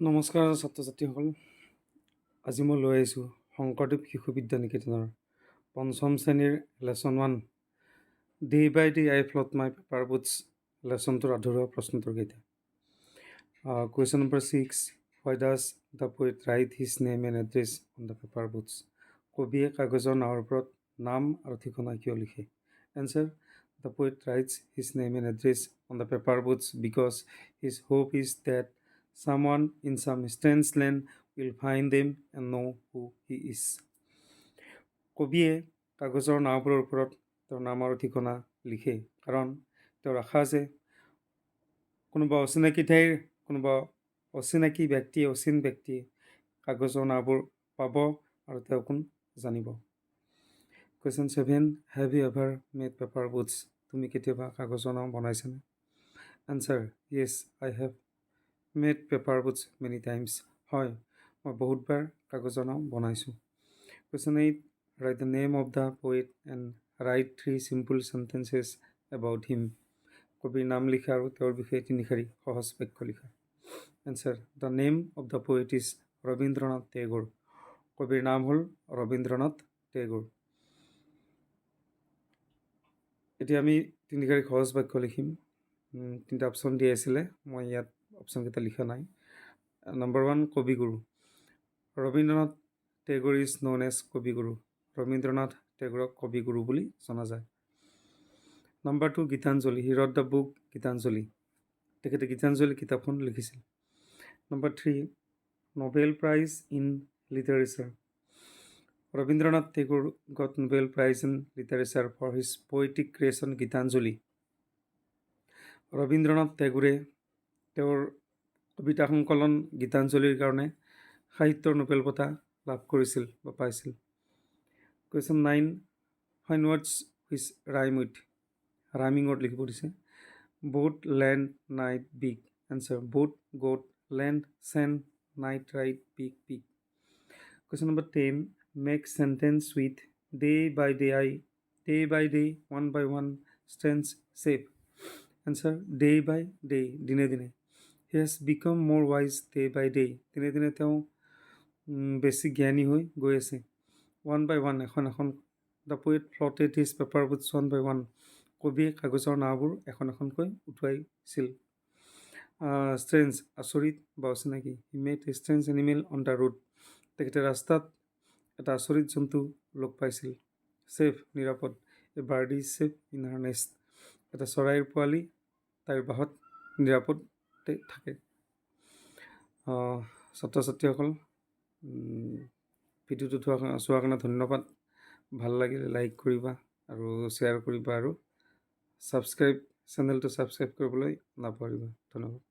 নমস্কাৰ ছাত্ৰ ছাত্ৰীসকল। আজি মই লৈ আহিছোঁ শংকৰদেৱ শিশু বিদ্যা নিকেতনৰ পঞ্চম শ্ৰেণীৰ lesson 1 day by day I float my paper boats লেচনটোৰ আধৰুৱা প্ৰশ্নটোৰ কেইটা। Question number 6, why does the poet write his name and address on the paper boats. কবিয়ে কাগজৰ নাৱৰ ওপৰত নাম আৰু ঠিকনা কিয় লিখে? Answer, the poet writes his name and address on the paper boats because his hope is that someone in some strange land will find them and know who he is. কবিয়ে কাগজৰ নাওবোৰৰ ওপৰত তেওঁৰ নাম আৰু ঠিকনা লিখে কাৰণ তেওঁৰ আশা যে কোনোবা অচিনাকি ঠাইৰ কোনোবা অচিনাকি ব্যক্তিয়ে অচিন ব্যক্তিয়ে কাগজৰ নাওবোৰ পাব আৰু তেওঁ কোন জানিব। Question 7, have you ever made paper boats. তুমি কেতিয়াবা কাগজৰ নাও বনাইছানে? Answer, yes I have made paper boats many times. হয়, মই বহুতবাৰ কাগজৰ নাও বনাইছোঁ। Question 8, write the name of the poet and write 3 simple sentences about him. কবিৰ নাম লিখা আৰু তেওঁৰ বিষয়ে 3 শাৰী সহজ বাক্য লিখা। Answer, the name of the poet is Rabindranath Tagore. কবিৰ নাম হ'ল ৰবীন্দ্ৰনাথ টেগোৰ। এতিয়া আমি 3 শাৰী সহজ বাক্য লিখিম। 3টা অপশ্যন দিয়া আছিলে, মই ইয়াত অপশ্যনকেইটা লিখা নাই। Number 1, Kabiguru. Rabindranath Tagore is known as Kabiguru. Rabindranath টেগোৰক কবিগুৰু বুলি জনা যায়। Number 2, Gitanjali. He wrote the book Gitanjali. তেখেতে গীতাঞ্জলি কিতাপখন লিখিছিল। Number 3, Nobel prize in literature. Rabindranath Tagore got Nobel prize in literature for his poetic creation Gitanjali. Rabindranath টেগোৰে তেওঁৰ কবিতা সংকলন গীতাঞ্জলিৰ কাৰণে সাহিত্যৰ নোবেল বঁটা লাভ কৰিছিল বা পাইছিল। Question 9, find words which rhyme with. Rhyming word লিখিব দিছে। Boat, land, night, big. Answer, boat, goat, land, sand, night, right, big, pig. Question number 10, make sentence with day by day I, day by day, one by one, strange, safe. Answer, day by day, দিনে দিনে। He has become more wise day by day. দিনে দিনে তেওঁ বেছি জ্ঞানী হৈ গৈ আছে। ওৱান বাই ওৱান, এখন এখন। The poet floated his paper boats one by one. কবিয়ে কাগজৰ নাওবোৰ এখন এখনকৈ উঠুৱাইছিল। ষ্ট্ৰেঞ্জ, আচৰিত বা অচিনাকি। He met a strange animal on the road. তেখেতে ৰাস্তাত এটা আচৰিত জন্তু লগ পাইছিল। ছেফ, নিৰাপদ। A bird is safe in her nest. এটা চৰাইৰ পোৱালি তাইৰ বাহত নিৰাপদে থাকে। ছাত্ৰ ছাত্ৰীসকল, ভিডিঅ'টো চোৱাৰ কাৰণে ধন্যবাদ। ভাল লাগিলে লাইক কৰিবা আৰু শ্বেয়াৰ কৰিবা আৰু চেনেলটো ছাবস্ক্ৰাইব কৰিবলৈ নাপাহৰিবা। ধন্যবাদ।